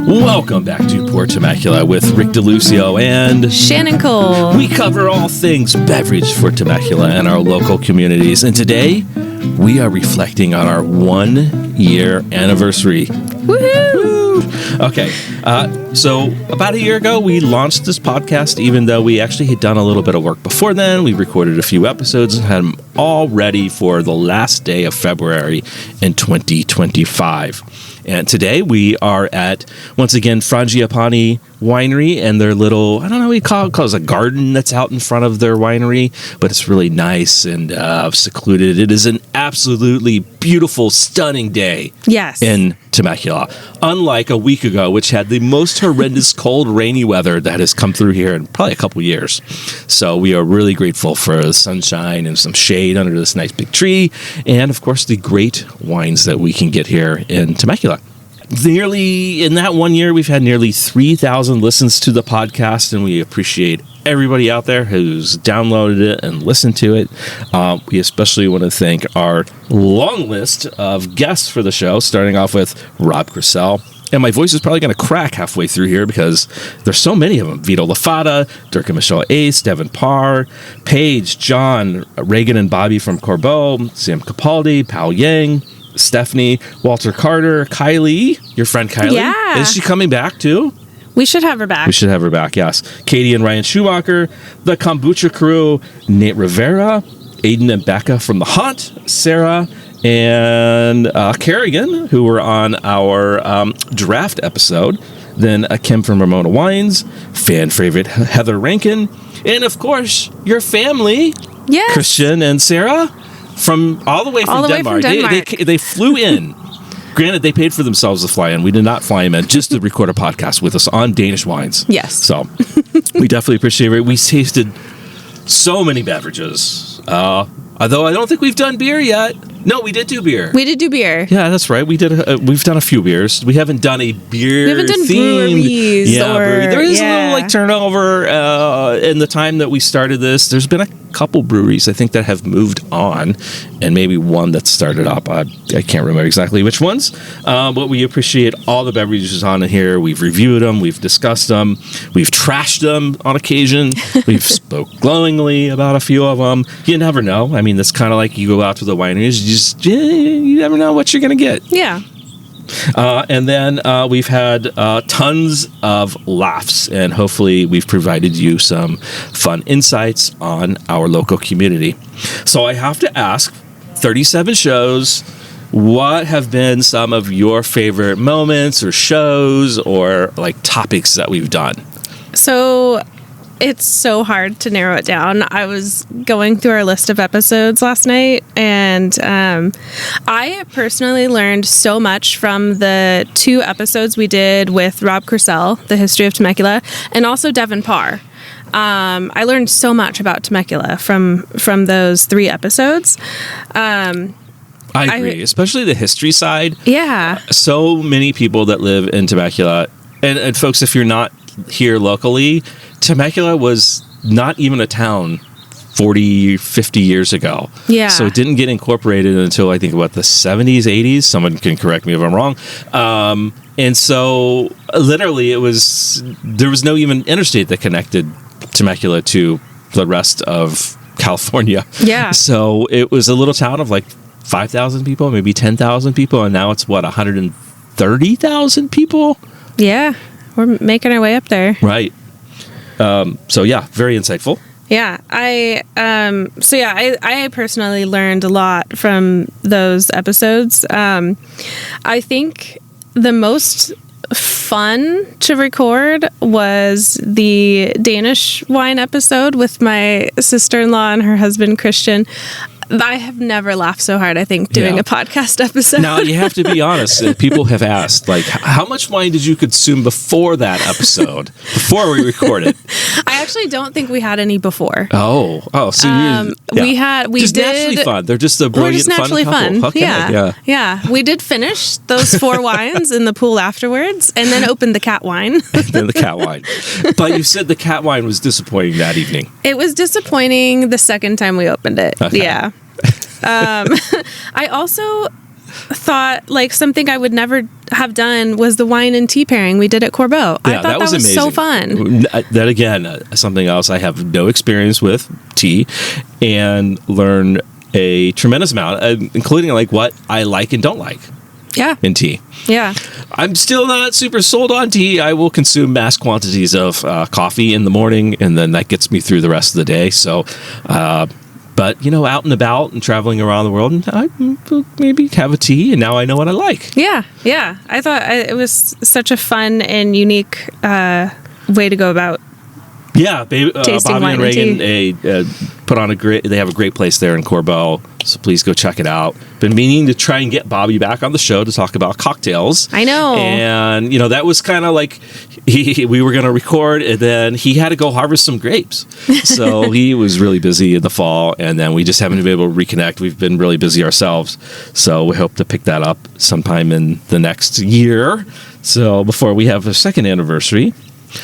Welcome back to Pour Temecula with Rick DeLucio and Shannon Cole. We cover all things beverage for Temecula and our local communities. And today, we are reflecting on our 1-year anniversary. Woohoo! Okay, so about a year ago, we launched this podcast, even though we actually had done a little bit of work before then. We recorded a few episodes and had them all ready for the last day of February in 2025. And today we are at, once again, Frangipani Winery and their little, I don't know what you call it a garden that's out in front of their winery, but it's really nice and secluded. It is an absolutely beautiful, stunning day in Temecula. Unlike a week ago, which had the most horrendous cold, rainy weather that has come through here in probably a couple years. So we are really grateful for the sunshine and some shade under this nice big tree. And, of course, the great wines that we can get here in Temecula. In that 1 year, we've had nearly 3,000 listens to the podcast, and we appreciate everybody out there who's downloaded it and listened to it. We especially want to thank our long list of guests for the show, starting off with Rob Crissell. And my voice is probably going to crack halfway through here because there's so many of them. Vito Lafata, Dirk and Michelle Ace, Devin Parr, Paige, John, Reagan and Bobby from Corbeau, Sam Capaldi, Pal Yang, Stephanie, Walter Carter, Kylie, your friend Kylie. Yeah. Is she coming back too? We should have her back. We should have her back, yes. Katie and Ryan Schumacher, the Kombucha crew, Nate Rivera, Aiden and Becca from The Haunt, Sarah, and Kerrigan, who were on our draft episode. Then Kim from Ramona Wines, fan favorite Heather Rankin, and of course, your family, yes. Christian and Sarah, all the way from Denmark. They flew in. Granted, they paid for themselves to fly in. We did not fly them in just to record a podcast with us on Danish wines. Yes. So we definitely appreciate it. We tasted so many beverages. Although I don't think we've done beer yet. No, we did do beer. We did do beer. Yeah, that's right. We've done a few beers. We haven't done a beer. We haven't done breweries. Yeah, brewery. There is a little turnover in the time that we started this. There's been a couple breweries I think that have moved on, and maybe one that started up. I can't remember exactly which ones. But we appreciate all the beverages on here. We've reviewed them. We've discussed them. We've trashed them on occasion. We've spoke glowingly about a few of them. You never know. I mean, it's kind of like you go out to the wineries. You never know what you're going to get. Yeah. And then we've had tons of laughs, and hopefully we've provided you some fun insights on our local community. So I have to ask, 37 shows, what have been some of your favorite moments or shows or like topics that we've done? So it's so hard to narrow it down. I was going through our list of episodes last night, and I personally learned so much from the 2 episodes we did with Rob Crissell, The History of Temecula, and also Devin Parr. I learned so much about Temecula from those 3 episodes. I agree, especially the history side. Yeah. So many people that live in Temecula, and folks, if you're not here locally, Temecula was not even a town 40, 50 years ago. Yeah. So it didn't get incorporated until I think about the 70s, 80s. Someone can correct me if I'm wrong. And so literally there was no even interstate that connected Temecula to the rest of California. Yeah. So it was a little town of like 5,000 people, maybe 10,000 people. And now it's 130,000 people? Yeah. We're making our way up there. Right. So yeah, very insightful. Yeah, I personally learned a lot from those episodes. I think the most fun to record was the Danish wine episode with my sister-in-law and her husband Christian. I have never laughed so hard, I think, doing a podcast episode. Now, you have to be honest. People have asked, like, how much wine did you consume before that episode, before we recorded? I actually don't think we had any before. Oh. So we did naturally fun. They're just a brilliant, we're just naturally fun couple. Okay, yeah. We did finish those 4 wines in the pool afterwards, and then opened the cat wine. Then the cat wine. But you said the cat wine was disappointing that evening. It was disappointing the second time we opened it. Okay. Yeah. I also thought like something I would never have done was the wine and tea pairing we did at Corbeau. I thought that was amazing. So fun. That again, something else I have no experience with tea, and learn a tremendous amount, including like what I like and don't like. Yeah. In tea. Yeah. I'm still not super sold on tea. I will consume mass quantities of coffee in the morning, and then that gets me through the rest of the day. So, but, you know, out and about and traveling around the world, I maybe have a tea, and now I know what I like. Yeah. Yeah. I thought it was such a fun and unique way to go about tasting Bobby wine and Reagan tea. put on they have a great place there in Corbeau, so please go check it out. Been meaning to try and get Bobby back on the show to talk about cocktails. I know. And, you know, that was kind of like we were going to record, and then he had to go harvest some grapes. So he was really busy in the fall, and then we just haven't been able to reconnect. We've been really busy ourselves. So we hope to pick that up sometime in the next year. So before we have a second anniversary.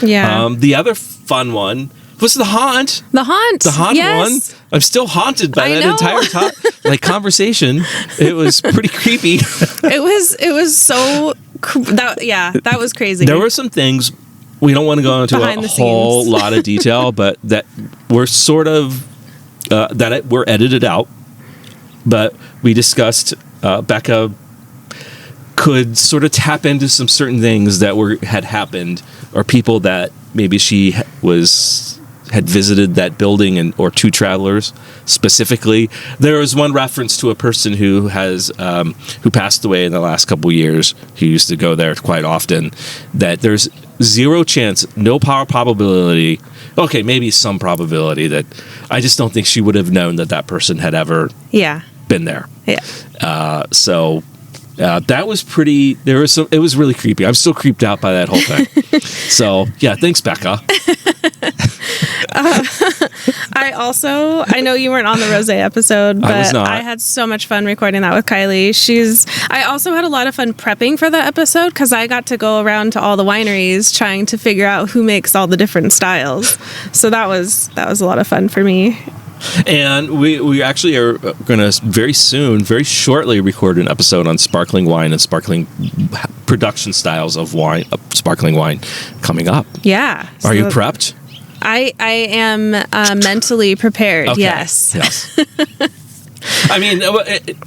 Yeah. The other fun one was the haunt. The haunt. The haunt yes. one. I'm still haunted by that entire conversation. It was pretty creepy. It was so that was crazy. There were some things we don't want to go into a whole lot of detail, but that were sort of were edited out. But we discussed Becca could sort of tap into some certain things that had happened, or people that maybe she had visited that building, or two travelers specifically. There was one reference to a person who passed away in the last couple of years, who used to go there quite often, that there's zero chance, no probability, okay, maybe some probability, that I just don't think she would have known that person had ever been there. Yeah. That was pretty. It was really creepy. I'm still creeped out by that whole thing. So yeah, thanks, Becca. I know you weren't on the Rosé episode, but I had so much fun recording that with Kylie. I also had a lot of fun prepping for the episode, because I got to go around to all the wineries trying to figure out who makes all the different styles. So that was a lot of fun for me. And we actually are going to very shortly record an episode on sparkling wine and sparkling production styles of wine, sparkling wine, coming up. Yeah. Are you prepped? I am mentally prepared. Okay. Yes. I mean,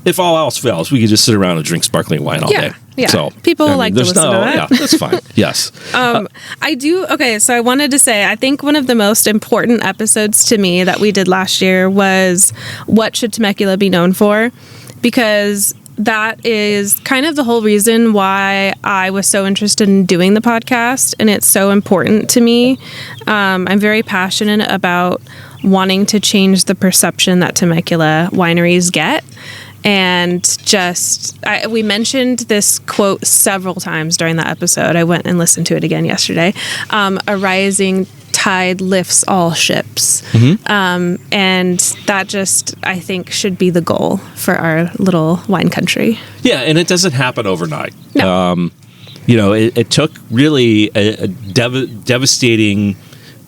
if all else fails, we could just sit around and drink sparkling wine all day. Yeah. So people like to listen to that. Yeah, that's fine. Yes. I do. Okay. So I wanted to say, I think one of the most important episodes to me that we did last year was what should Temecula be known for? Because that is kind of the whole reason why I was so interested in doing the podcast, and it's so important to me. I'm very passionate about wanting to change the perception that Temecula wineries get. And we mentioned this quote several times during the episode. I went and listened to it again yesterday. A rising tide lifts all ships. Mm-hmm. And that just, I think, should be the goal for our little wine country. Yeah, and it doesn't happen overnight. No. It took really a devastating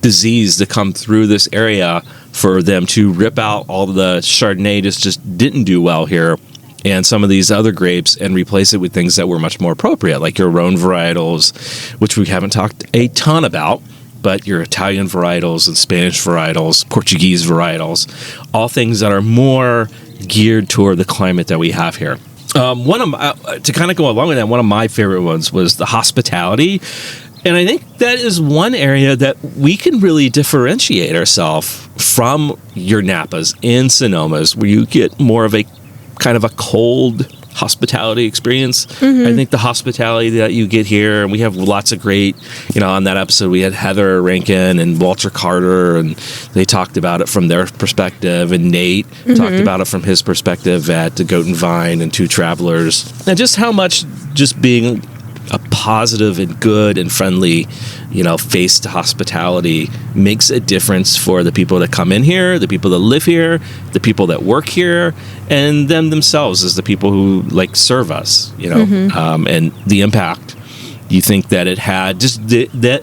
disease to come through this area for them to rip out all the Chardonnay just didn't do well here, and some of these other grapes, and replace it with things that were much more appropriate, like your Rhone varietals, which we haven't talked a ton about, but your Italian varietals and Spanish varietals, Portuguese varietals, all things that are more geared toward the climate that we have here. To kind of go along with that, one of my favorite ones was the hospitality. And I think that is one area that we can really differentiate ourselves from your Napas and Sonomas, where you get more of a kind of a cold hospitality experience. Mm-hmm. I think the hospitality that you get here, and we have lots of great, on that episode we had Heather Rankin and Vulture Carter, and they talked about it from their perspective, and Nate talked about it from his perspective at the Goat and Vine and Two Travelers, and just how much just being a positive and good and friendly, face to hospitality makes a difference for the people that come in here, the people that live here, the people that work here, and them themselves as the people who serve us, and the impact you think that it had, just that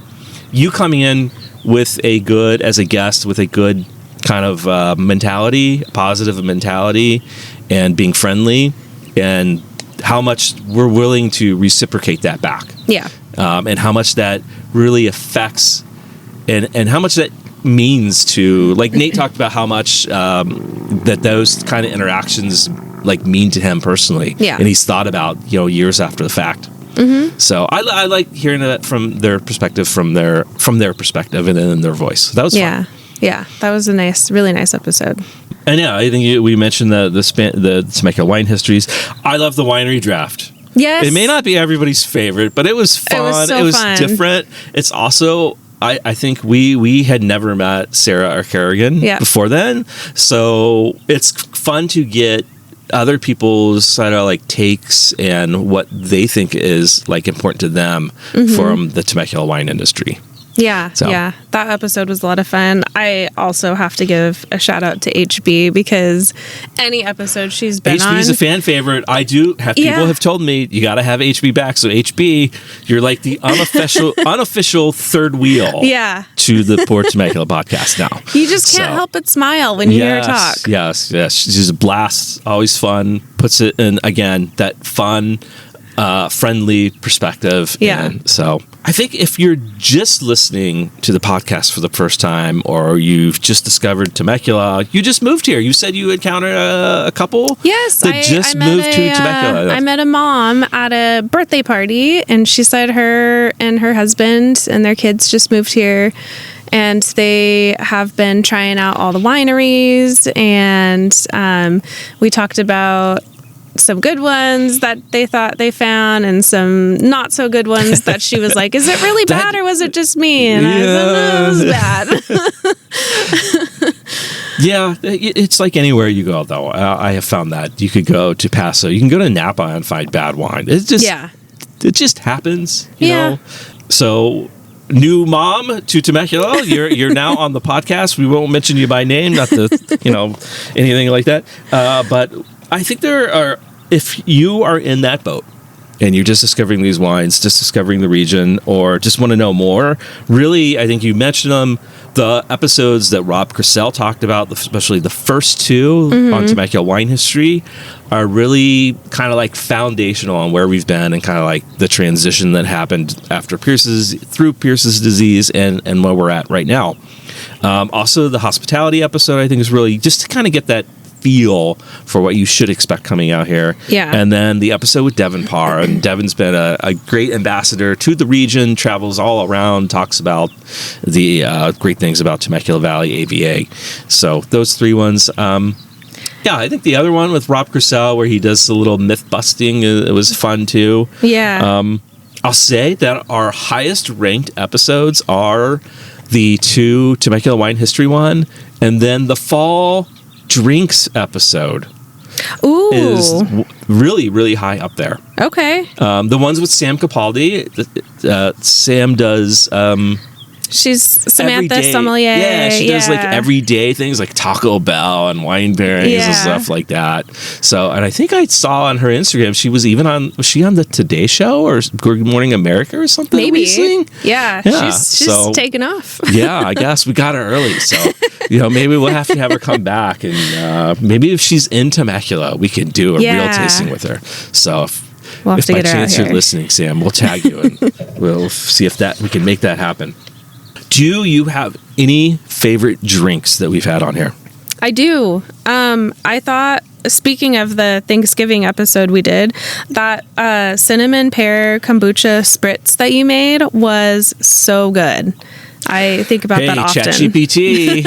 you coming in with as a guest with a good kind of mentality, positive mentality, and being friendly, and how much we're willing to reciprocate that back. Yeah. And how much that really affects and how much that means to, like Nate talked about how much that those kind of interactions like mean to him personally. Yeah. And he's thought about, years after the fact. Mm-hmm. So I like hearing that from their perspective, from their perspective, and then in their voice. That was fun. Yeah, that was a really nice episode. And I think we mentioned the Temecula wine histories. I love the winery draft. Yes. It may not be everybody's favorite, but it was fun. It was fun. Different. It's also, I think we had never met Sarah or Kerrigan before then. So it's fun to get other people's sort of like takes and what they think is like important to them from the Temecula wine industry. Yeah, that episode was a lot of fun. I also have to give a shout out to HB because any episode she's been on. HB is a fan favorite. I do have people have told me you got to have HB back. So HB, you're like the unofficial third wheel to the Pour Temecula podcast now. You just can't help but smile when you hear her talk. Yes. She's a blast. Always fun. Puts it in, again, that fun, friendly perspective. Yeah. And so I think if you're just listening to the podcast for the first time, or you've just discovered Temecula, you just moved here. You said you encountered a couple. Yes, that just moved to Temecula. I met a mom at a birthday party, and she said her and her husband and their kids just moved here. And they have been trying out all the wineries, and we talked about some good ones that they thought they found and some not so good ones that she was like, is it really bad or was it just me? And I said, no, it was bad. Yeah, it's like anywhere you go, though. I have found that you could go to Paso, you can go to Napa and find bad wine. It just happens, you know. So, new mom to Temecula, you're now on the podcast. We won't mention you by name, not the anything like that. But I think there are, if you are in that boat and you're just discovering these wines, just discovering the region, or just want to know more, really, I think you mentioned them. The episodes that Rob Crissell talked about, especially the first two on Temecula wine history, are really kind of like foundational on where we've been and kind of like the transition that happened through Pierce's disease and where we're at right now. Also, the hospitality episode, I think, is really just to kind of get that feel for what you should expect coming out here. Yeah. And then the episode with Devin Parr. And Devin's been a great ambassador to the region, travels all around, talks about the great things about Temecula Valley AVA. So those three ones. I think the other one with Rob Crissell, where he does a little myth busting, it was fun too. Yeah. I'll say that our highest ranked episodes are the two Temecula wine history one, and then the fall drinks episode is really, really high up there. Okay. The ones with Sam Capaldi, Sam does she's Samantha Sommelier. Yeah, she does like everyday things like Taco Bell and wine pairings and stuff like that. So, and I think I saw on her Instagram she was even on the Today Show or Good Morning America or something. Maybe. Recently. Yeah. She's taken off. Yeah, I guess we got her early. So, maybe we'll have to have her come back, and maybe if she's in Temecula, we can do a real tasting with her. So if by chance you're listening, Sam, we'll tag you and we'll see if we can make that happen. Do you have any favorite drinks that we've had on here? I do. I thought, speaking of the Thanksgiving episode we did, that cinnamon pear kombucha spritz that you made was so good. I think about that often. ChatGPT,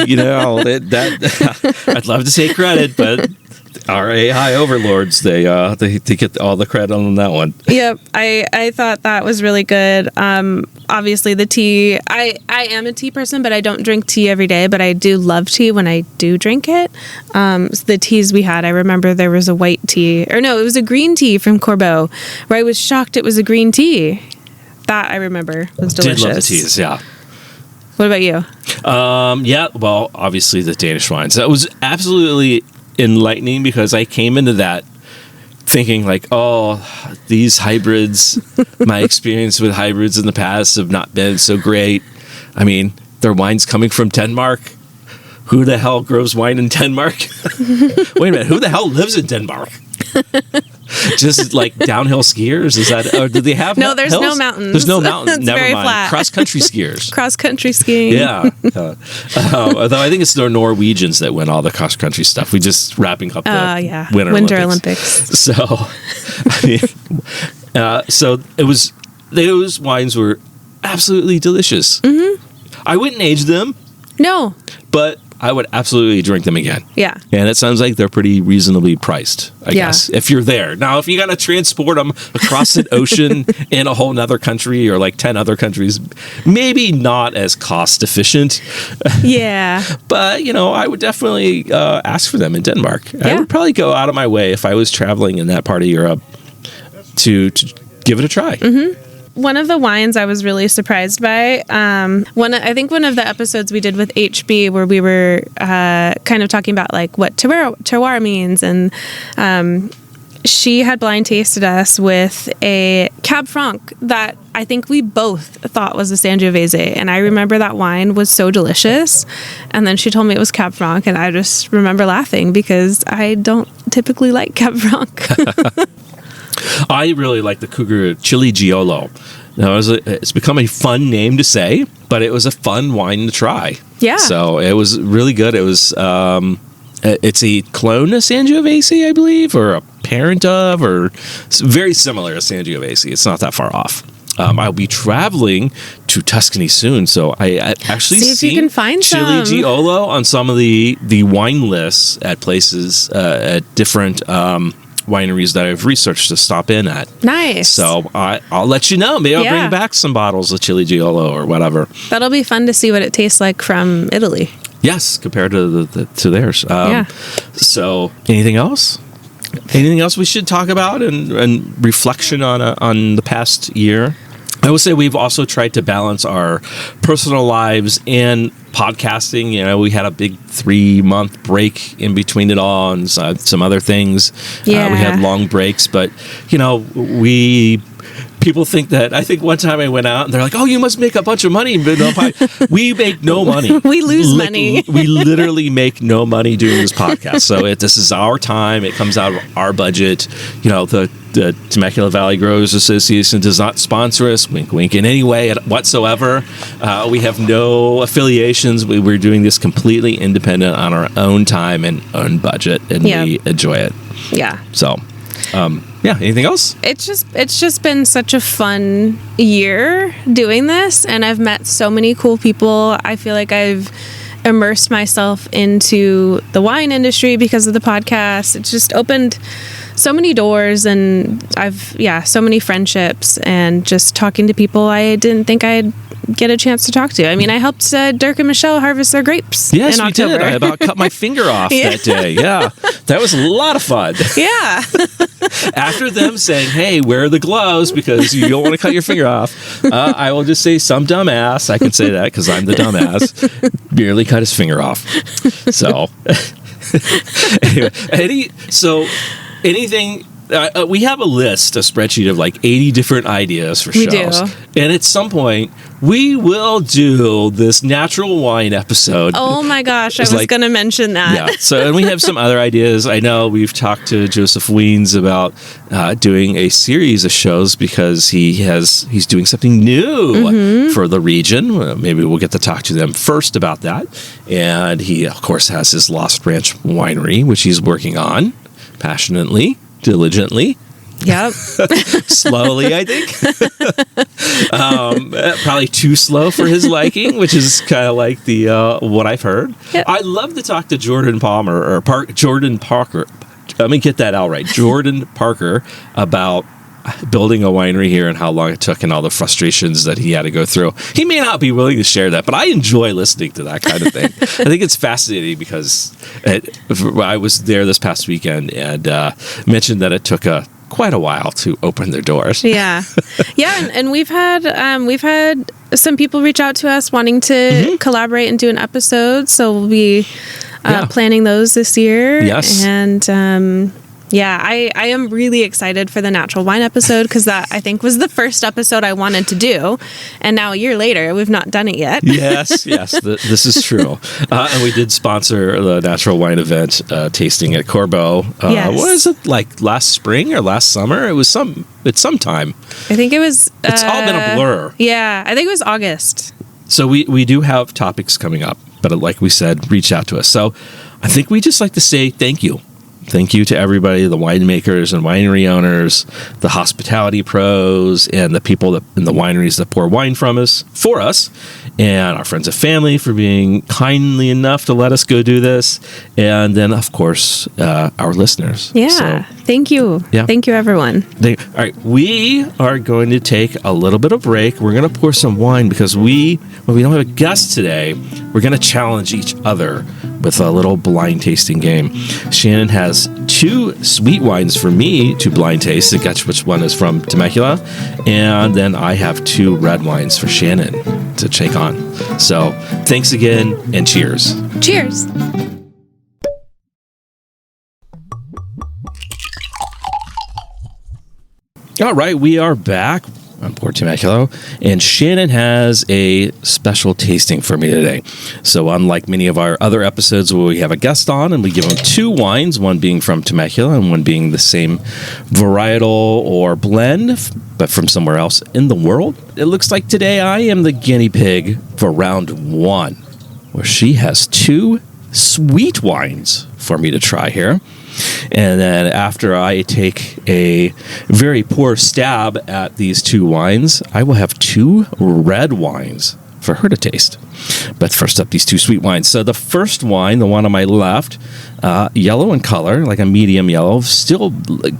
I'd love to take credit, but our AI overlords, they get all the credit on that one. Yep, I thought that was really good. Obviously, the tea. I am a tea person, but I don't drink tea every day. But I do love tea when I do drink it. The teas we had, I remember there was a white tea, or no, it was a green tea from Corbeau, where I was shocked it was a green tea. That I remember was delicious. Did love the teas, yeah. What about you? Well, obviously the Danish wines. That was absolutely enlightening because I came into that thinking like, oh, these hybrids, my experience with hybrids in the past have not been so great. I mean, their wine's coming from Denmark. Who the hell grows wine in Denmark? Wait a minute, who the hell lives in Denmark? Just like downhill skiers? Is that, or do they have No, there's hills? no mountains. There's no mountains. It's Never very mind. flat. Cross-country skiers. Cross-country skiing. Yeah. Although I think it's the Norwegians that win all the cross-country stuff. We just wrapping up the Winter Olympics. So, I mean, so it was, those wines were absolutely delicious. Mm-hmm. I wouldn't age them. No. But I would absolutely drink them again. Yeah. And it sounds like they're pretty reasonably priced, I guess, if you're there. Now, if you got to transport them across an ocean in a whole nother country or like 10 other countries, maybe not as cost efficient. Yeah. But, you know, I would definitely ask for them in Denmark. Yeah. I would probably go out of my way if I was traveling in that part of Europe to give it a try. Mm-hmm. One of the wines I was really surprised by, I think one of the episodes we did with HB where we were kind of talking about like what terroir means, and she had blind tasted us with a Cab Franc that I think we both thought was a Sangiovese, and I remember that wine was so delicious, and then she told me it was Cab Franc, and I just remember laughing because I don't typically like Cab Franc. I really like the Cougar Chili Giolo. Now, it's become a fun name to say, but it was a fun wine to try. Yeah. So it was really good. It was, it's a clone of Sangiovese, I believe, or a parent of, or it's very similar to Sangiovese. It's not that far off. I'll be traveling to Tuscany soon, so I actually see if you can find Chili some. Giolo on some of the wine lists at places, at different wineries that I've researched to stop in at. Nice. So I'll let you know. Maybe I'll bring back some bottles of Chili Giolo or whatever. That'll be fun to see what it tastes like from Italy. Yes, compared to theirs. So anything else? Anything else we should talk about and reflection on the past year? I would say we've also tried to balance our personal lives and podcasting. You know, we had a big 3-month break in between it all and some other things. Yeah. We had long breaks, but, you know, people think that, I think one time I went out and they're like, oh, you must make a bunch of money. We make no money. We lose money. We literally make no money doing this podcast. So this is our time. It comes out of our budget. You know, the Temecula Valley Growers Association does not sponsor us, wink, wink, in any way whatsoever. We have no affiliations. We're doing this completely independent on our own time and own budget, and we enjoy it. Yeah. So, anything else? It's just been such a fun year doing this, and I've met so many cool people. I feel like I've immersed myself into the wine industry because of the podcast. It's just opened so many doors, and so many friendships, and just talking to people I didn't think I'd get a chance to talk to. I mean, I helped Dirk and Michelle harvest their grapes in October. Yes, we did. I about cut my finger off that day. Yeah. That was a lot of fun. Yeah. After them saying, hey, wear the gloves because you don't want to cut your finger off, I will just say some dumbass. I can say that because I'm the dumbass. Merely cut his finger off. So, anyway, anything... we have a list, a spreadsheet of like 80 different ideas for shows. And at some point, we will do this natural wine episode. Oh my gosh, I was going to mention that. Yeah. So, and we have some other ideas. I know we've talked to Joseph Weens about doing a series of shows because he's doing something new for the region. Maybe we'll get to talk to them first about that. And he, of course, has his Lost Branch winery, which he's working on passionately. Diligently. Yep. Slowly, I think. Probably too slow for his liking, which is kind of like the what I've heard. Yep. I'd love to talk to Jordan Parker. Let me get that out right. Jordan Parker about building a winery here and how long it took and all the frustrations that he had to go through. He may not be willing to share that, but I enjoy listening to that kind of thing. I think it's fascinating because I was there this past weekend and mentioned that it took quite a while to open their doors. Yeah. Yeah, and we've had some people reach out to us wanting to collaborate and do an episode, so we'll be planning those this year. Yes. And Yeah, I am really excited for the natural wine episode because that, I think, was the first episode I wanted to do. And now a year later, we've not done it yet. Yes, this is true. And we did sponsor the natural wine event tasting at Corbeau. Yes. What is it, like last spring or last summer? It's sometime. I think it was... It's all been a blur. Yeah, I think it was August. So we do have topics coming up, but like we said, reach out to us. So I think we just like to say thank you. Thank you to everybody, the winemakers and winery owners, the hospitality pros, and the people in the wineries that pour wine for us, and our friends and family for being kindly enough to let us go do this. And then, of course, our listeners. Yeah. So, thank you. Yeah. Thank you, everyone. all right. We are going to take a little bit of break. We're going to pour some wine because when we don't have a guest today, we're going to challenge each other with a little blind tasting game. Shannon has 2 sweet wines for me to blind taste to guess which one is from Temecula, and then I have 2 red wines for Shannon to take on. So thanks again, and cheers. Cheers. All right, we are back on Pour Temecula, and Shannon has a special tasting for me today. So unlike many of our other episodes where we have a guest on and we give them 2 wines, one being from Temecula and one being the same varietal or blend, but from somewhere else in the world, it looks like today I am the guinea pig for round 1, where she has 2 sweet wines for me to try here. And then after I take a very poor stab at these 2 wines, I will have 2 red wines for her to taste. But first up, these 2 sweet wines. So the first wine, the one on my left, yellow in color, like a medium yellow, still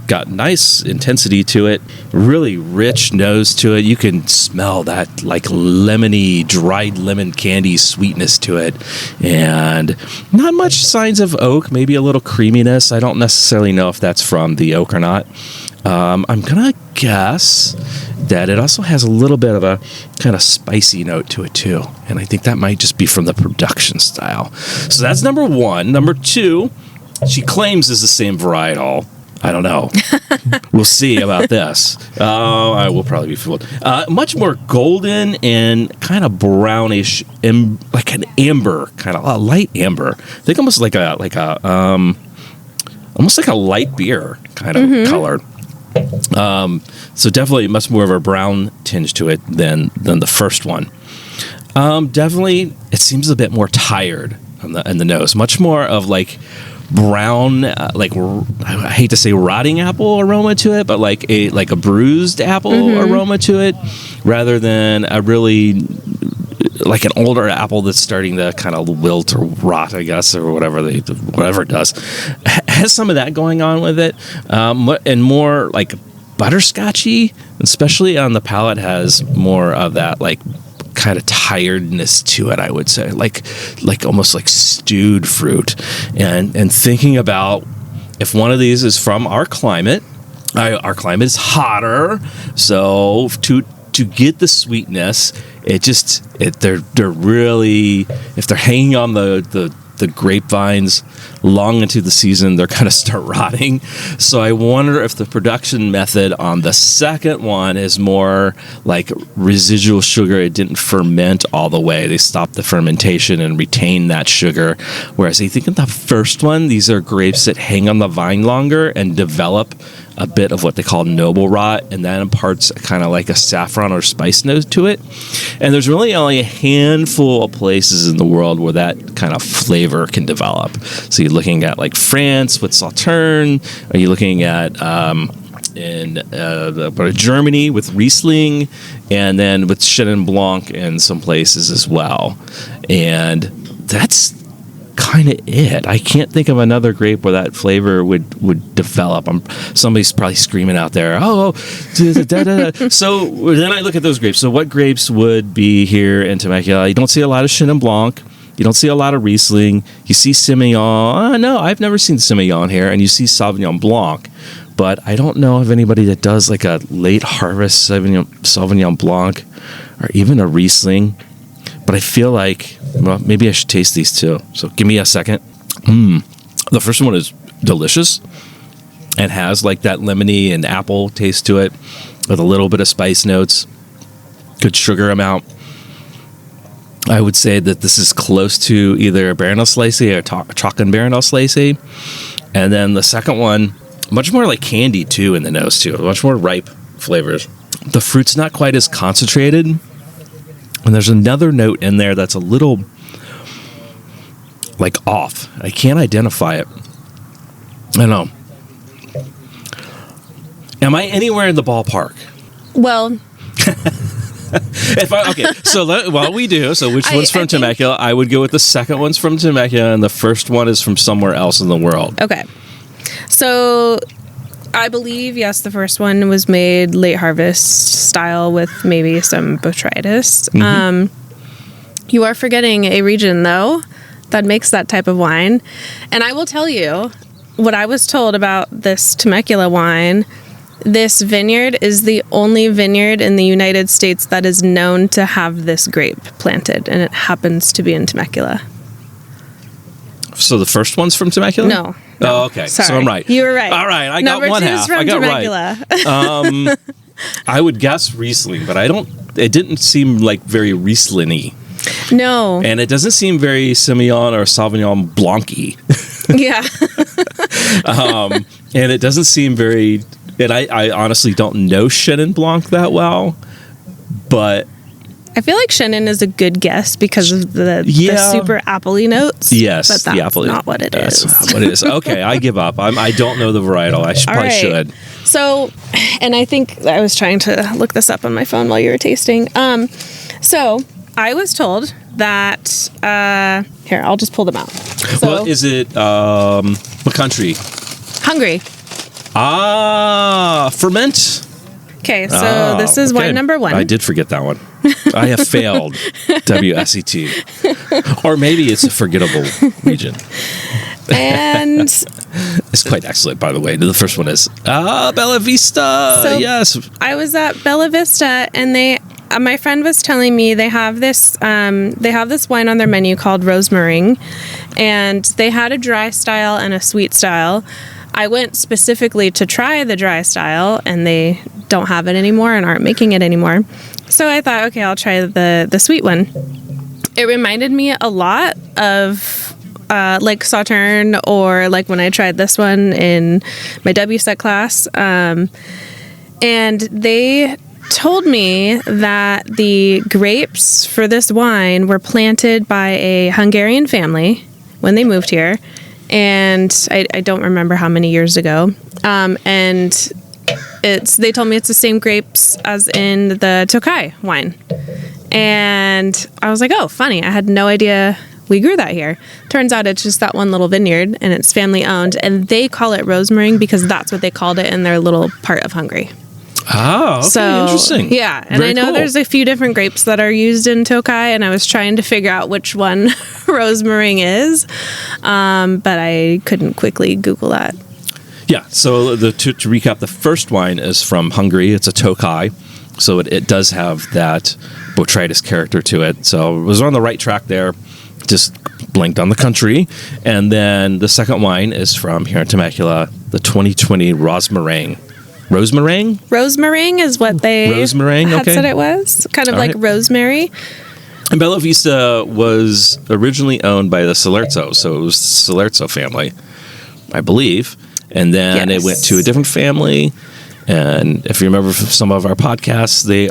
got nice intensity to it, really rich nose to it. You can smell that like lemony, dried lemon candy sweetness to it. And not much signs of oak, maybe a little creaminess. I don't necessarily know if that's from the oak or not. I'm going to guess that it also has a little bit of a kind of spicy note to it too. And I think that might just be from the production style. So that's number 1. Number 2, she claims is the same varietal. I don't know. We'll see about this. I will probably be fooled. Much more golden and kind of brownish, like an amber, kind of a light amber. I think almost like almost like a light beer kind of color. So definitely much more of a brown tinge to it than the first one. Definitely, it seems a bit more tired in the nose. Much more of like brown, like I hate to say rotting apple aroma to it, but like a bruised apple aroma to it, rather than a really like an older apple that's starting to kind of wilt or rot, I guess, or whatever it does. Has some of that going on with it, and more like butterscotchy, especially on the palate, has more of that like kind of tiredness to it, I would say, like almost like stewed fruit. And thinking about if one of these is from our climate is hotter, so to get the sweetness, they're really, if they're hanging on the grapevines long into the season, they're going to start rotting. So I wonder if the production method on the second one is more like residual sugar. It didn't ferment all the way. They stopped the fermentation and retained that sugar. Whereas I think in the first one, these are grapes that hang on the vine longer and develop a bit of what they call noble rot, and that imparts kind of like a saffron or spice note to it. And there's really only a handful of places in the world where that kind of flavor can develop. So you're looking at like France with Sauterne. Are you looking at Germany with Riesling, and then with Chenin Blanc in some places as well. And that's kind of it. I can't think of another grape where that flavor would develop. Somebody's probably screaming out there, So then I look at those grapes. So what grapes would be here in Temecula? You don't see a lot of Chenin Blanc. You don't see a lot of Riesling. You see Semillon. No, I've never seen Semillon here. And you see Sauvignon Blanc. But I don't know of anybody that does like a late harvest Sauvignon Blanc or even a Riesling. But I feel like, well, maybe I should taste these too. So give me a second. The first one is delicious. and has like that lemony and apple taste to it with a little bit of spice notes, good sugar amount. I would say that this is close to either Baroness Lacey or Chocolate Baroness Lacey. And then the second one, much more like candy too in the nose too, much more ripe flavors. The fruit's not quite as concentrated. And there's another note in there that's a little like off. I can't identify it. I don't know. Am I anywhere in the ballpark? Well, we do. So which one's from Temecula? I would go with the second one's from Temecula, and the first one is from somewhere else in the world. Okay. So I believe, yes, the first one was made late harvest style with maybe some botrytis. You are forgetting a region, though, that makes that type of wine. And I will tell you what I was told about this Temecula wine. This vineyard is the only vineyard in the United States that is known to have this grape planted, and it happens to be in Temecula. So the first one's from Temecula? No. Oh, okay. Sorry. So I'm right. You were right. All right. I got one half. I got Temecula. right. I would guess Riesling, but it didn't seem like very Riesling-y. No. And it doesn't seem very Semillon or Sauvignon Blanc-y. Yeah. And it doesn't seem very... And I honestly don't know Chenin Blanc that well, but... I feel like Shannon is a good guess because of the super apple-y notes. Yes, but that's not what it is. That's not what it is. Okay, I give up. I don't know the varietal. I probably should. So, and I think I was trying to look this up on my phone while you were tasting. So I was told that... here, I'll just pull them out. So, well, is it... what country? Hungary. Ferment? Okay, so this is wine number 1. I did forget that one. I have failed WSET. Or maybe it's a forgettable region. And it's quite excellent, by the way. The first one is Bella Vista. So yes. I was at Bella Vista, and my friend was telling me they have this wine on their menu called Rosemarin, and they had a dry style and a sweet style. I went specifically to try the dry style, and they don't have it anymore and aren't making it anymore. So I thought, okay, I'll try the sweet one. It reminded me a lot of like Sauterne, or like when I tried this one in my WSET class. And they told me that the grapes for this wine were planted by a Hungarian family when they moved here. And I don't remember how many years ago. And they told me it's the same grapes as in the Tokaj wine. And I was like, oh, funny. I had no idea we grew that here. Turns out it's just that one little vineyard, and it's family owned. And they call it Rosemarin because that's what they called it in their little part of Hungary. Oh, okay, so, interesting. Yeah, and I know there's a few different grapes that are used in Tokaj, and I was trying to figure out which one Rosemarin is, but I couldn't quickly Google that. Yeah, so to recap, the first wine is from Hungary. It's a Tokaj, so it does have that botrytis character to it. So it was on the right track there, just blinked on the country. And then the second wine is from here in Temecula, the 2020 Rosemarin. Rosemarin? Rosemarin is what they had said it was. Kind of like rosemary. And Bella Vista was originally owned by the Salerzo, so it was the Salerzo family, I believe. And then it went to a different family. And if you remember from some of our podcasts, the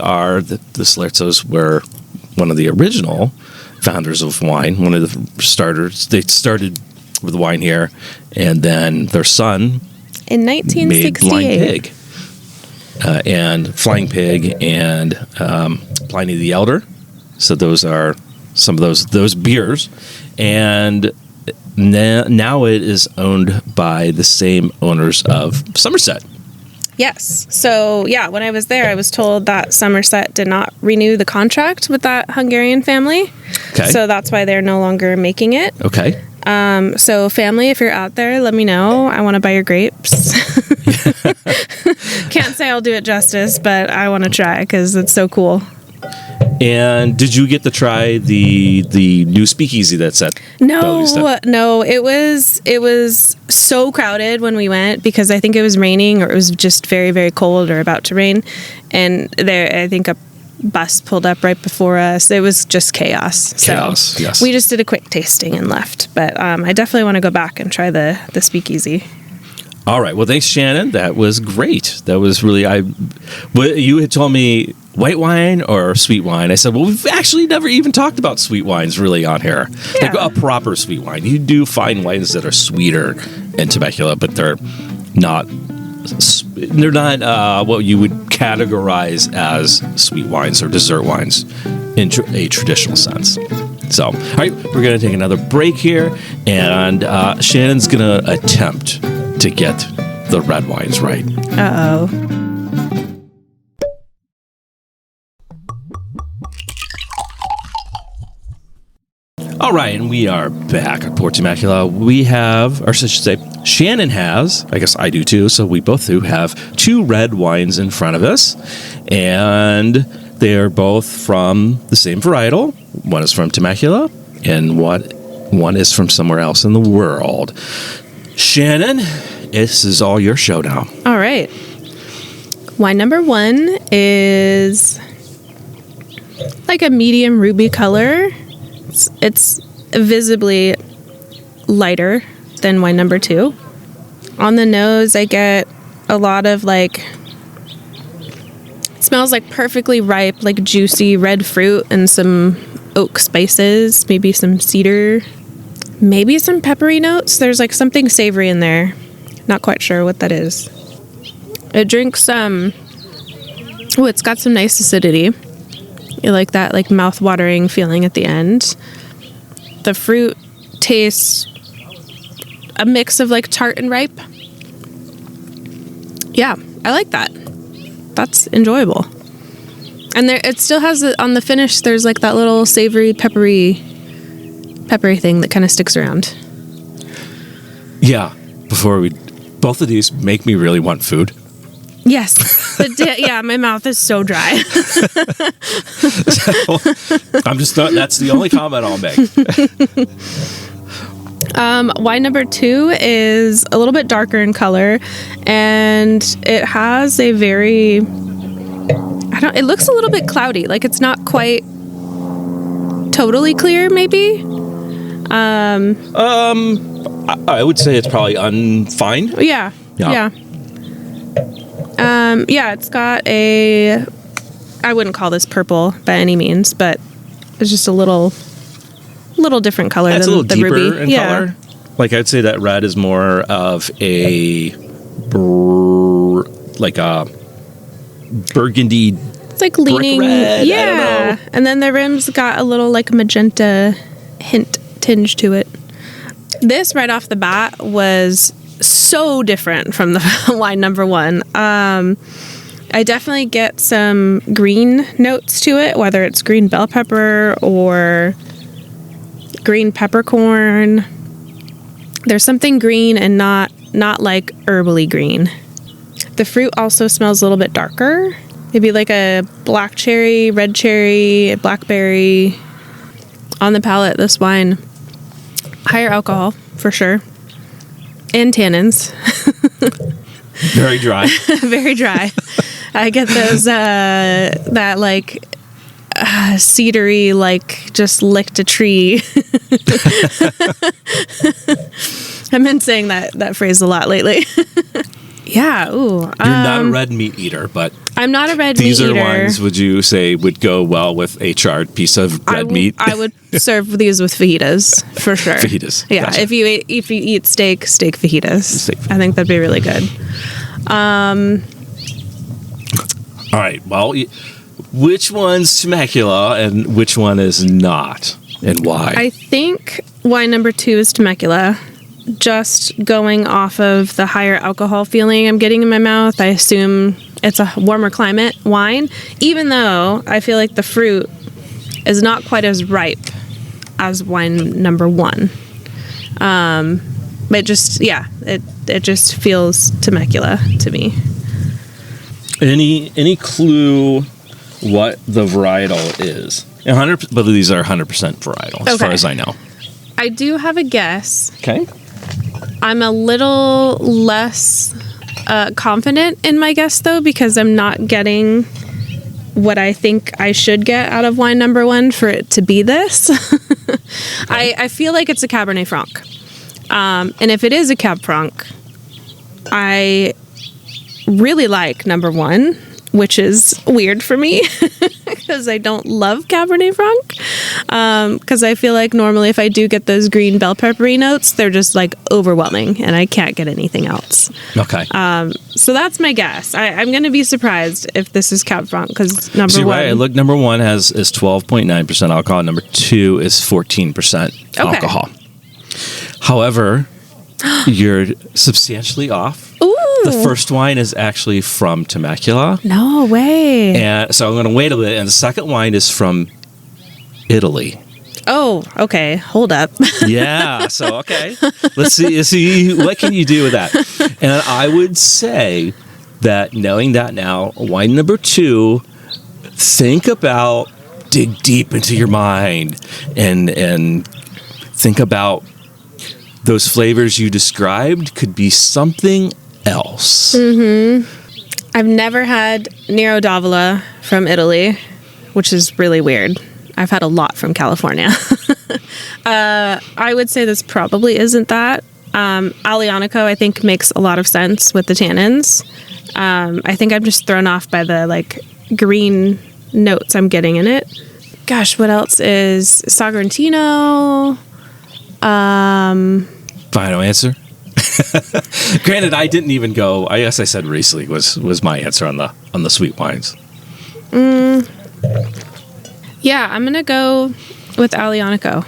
Salerzos were one of the original founders of wine, one of the starters. They started with wine here, and then their son in 1968 made Flying Pig and Pliny the Elder. So those are some of those beers, and now it is owned by the same owners of Somerset. Yes. So, yeah, when I was there, I was told that Somerset did not renew the contract with that Hungarian family. Okay. So that's why they're no longer making it. Okay. So, family, if you're out there, let me know. I want to buy your grapes. Can't say I'll do it justice, but I want to try because it's so cool. And did you get to try the new speakeasy that's at Bautista? No, it was so crowded when we went because I think it was raining or it was just very, very cold or about to rain. And I think a bus pulled up right before us. It was just chaos. Chaos, yes. We just did a quick tasting and left. But I definitely want to go back and try the speakeasy. All right. Well, thanks, Shannon. That was great. That was really, you had told me white wine or sweet wine. I said, well, we've actually never even talked about sweet wines really on here. Yeah. Like a proper sweet wine. You do find wines that are sweeter in Temecula, but they're not what you would categorize as sweet wines or dessert wines in a traditional sense. So, all right, we're going to take another break here, and Shannon's going to attempt to get the red wines right. Uh-oh. All right, and we are back at Pour Temecula. We have, or I should say, Shannon has, I guess I do too, so we both do have 2 red wines in front of us, and they're both from the same varietal. One is from Temecula, and one is from somewhere else in the world. Shannon, this is all your show now. All right. Wine number 1 is like a medium ruby color. It's visibly lighter than wine number 2. On the nose, I get a lot of it smells like perfectly ripe, like juicy red fruit and some oak spices, maybe some cedar, maybe some peppery notes. There's like something savory in there. Not quite sure what that is. It drinks it's got some nice acidity. You like that like mouth-watering feeling at the end. The fruit tastes a mix of like tart and ripe. Yeah, I like that. That's enjoyable. And it still has on the finish. There's like that little savory, peppery thing that kind of sticks around. Yeah. Both of these make me really want food. Yes. Yeah, my mouth is so dry. So, that's the only comment I'll make. Wine number 2 is a little bit darker in color, and it has a very, it looks a little bit cloudy. Like it's not quite totally clear, maybe. I would say it's probably unfine. Yeah. It's got I wouldn't call this purple by any means, but it's just a little different color than the ruby. It's a little deeper in color. Like I'd say that red is more of a burgundy. It's like leaning, red, yeah. And then the rim's got a little like magenta tinge to it. This right off the bat was so different from the wine number 1. I definitely get some green notes to it, whether it's green bell pepper or green peppercorn. There's something green and not like herbally green. The fruit also smells a little bit darker. Maybe like a black cherry, red cherry, blackberry. On the palate, this wine, higher alcohol for sure. And tannins. Very dry. Very dry. I get those, that like cedary, like just licked a tree. I've been saying that phrase a lot lately. Yeah. Ooh. You're not a red meat eater, but I'm not a red meat these eater. These are wines, would you say, would go well with a charred piece of red meat? I would serve these with fajitas for sure. Fajitas. Yeah. Gotcha. If you eat steak fajitas. I think that'd be really good. All right. Well, which one's Temecula and which one is not, and why? I think wine number 2 is Temecula. Just going off of the higher alcohol feeling I'm getting in my mouth, I assume it's a warmer climate wine, even though I feel like the fruit is not quite as ripe as wine number 1. But just, it just feels Temecula to me. Any clue what the varietal is. 100, but these are 100% varietal, as far as I know. I do have a guess. Okay. I'm a little less confident in my guess, though, because I'm not getting what I think I should get out of wine number one for it to be this. Okay. I feel like it's a Cabernet Franc. And if it is a Cab Franc, I really like number one, which is weird for me because I don't love Cabernet Franc. Because I feel like normally if I do get those green bell peppery notes, they're just like overwhelming and I can't get anything else. Okay. So that's my guess. I'm going to be surprised if this is Cab Franc because number one. Right. Look, number one is 12.9% alcohol. Number two is 14% alcohol. However, you're substantially off. Ooh. The first wine is actually from Temecula. No way. And so I'm going to wait a bit. And the second wine is from Italy. Oh, okay. Hold up. Yeah. So, okay. Let's see. What can you do with that? And I would say that knowing that now, wine number two, dig deep into your mind and think about those flavors you described could be something else. Mm-hmm. I've never had Nero d'Avola from Italy, which is really weird. I've had a lot from California. I would say this probably isn't that. Aglianico, I think, makes a lot of sense with the tannins. I think I'm just thrown off by the green notes I'm getting in it. Gosh, what else is Sagrantino? Final answer. Granted, I didn't even go. I guess I said Riesling was my answer on the sweet wines. Yeah, I'm gonna go with Aglianico.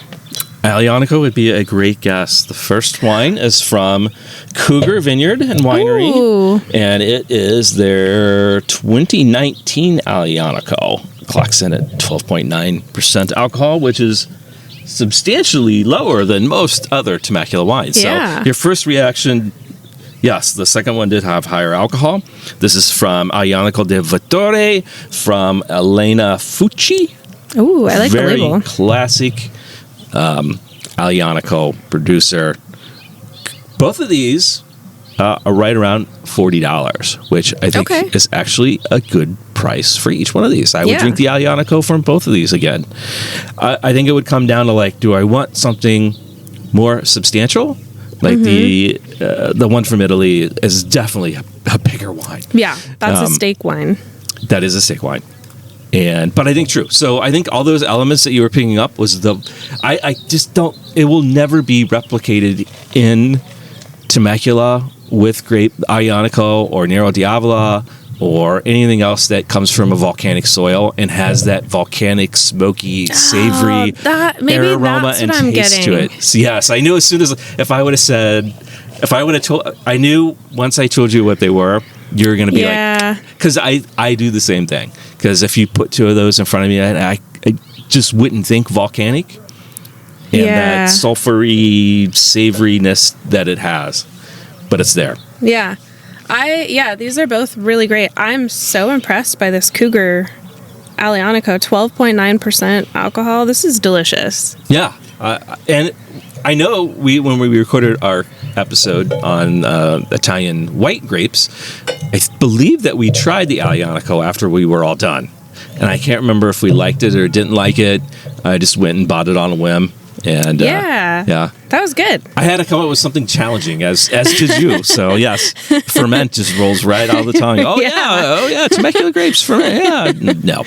Aglianico would be a great guess. The first wine is from Cougar Vineyard and Winery. Ooh. And it is their 2019 Aglianico. Clocks in at 12.9% alcohol, which is substantially lower than most other Temecula wines. Yeah. So your first reaction, yes, the second one did have higher alcohol. This is from Aglianico de Vulture from Elena Fucci. Ooh, I like the label. Very classic Aglianico producer. Both of these are right around $40, which I think is actually a good price for each one of these. I would drink the Aglianico from both of these again. I think it would come down to do I want something more substantial? The one from Italy is definitely a bigger wine. Yeah, that's a steak wine. That is a steak wine. But I think true. So I think all those elements that you were picking up was I just don't, it will never be replicated in Temecula with grape Aglianico or Nero d'Avola or anything else that comes from a volcanic soil and has that volcanic, smoky, savory aroma and taste to it. So yes, I knew as soon as, I knew once I told you what they were, you're going to be because I do the same thing. Because if you put two of those in front of me, I just wouldn't think volcanic and that sulfury savoriness that it has. But it's there. Yeah. These are both really great. I'm so impressed by this Cougar Aglianico, 12.9% alcohol. This is delicious. Yeah. And I know when we recorded our episode on Italian white grapes, I believe that we tried the Aglianico after we were all done. And I can't remember if we liked it or didn't like it. I just went and bought it on a whim. And that was good. I had to come up with something challenging, as did you. So yes, ferment just rolls right out of the tongue. Oh yeah, Temecula grapes ferment. Yeah, no.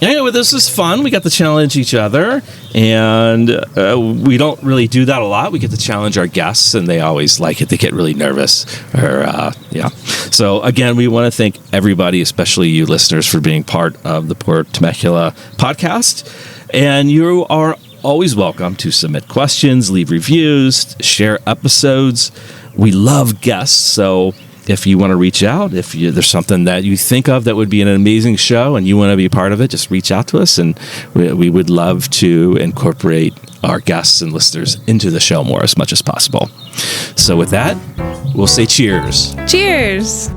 Anyway, this is fun. We got to challenge each other, and we don't really do that a lot. We get to challenge our guests, and they always like it. They get really nervous. So again, we want to thank everybody, especially you listeners, for being part of the Pour Temecula podcast. And you are always welcome to submit questions, leave reviews, share episodes. We love guests, so if you want to reach out, there's something that you think of that would be an amazing show and you want to be a part of it, just reach out to us, and we would love to incorporate our guests and listeners into the show more as much as possible. So with that, we'll say cheers. Cheers.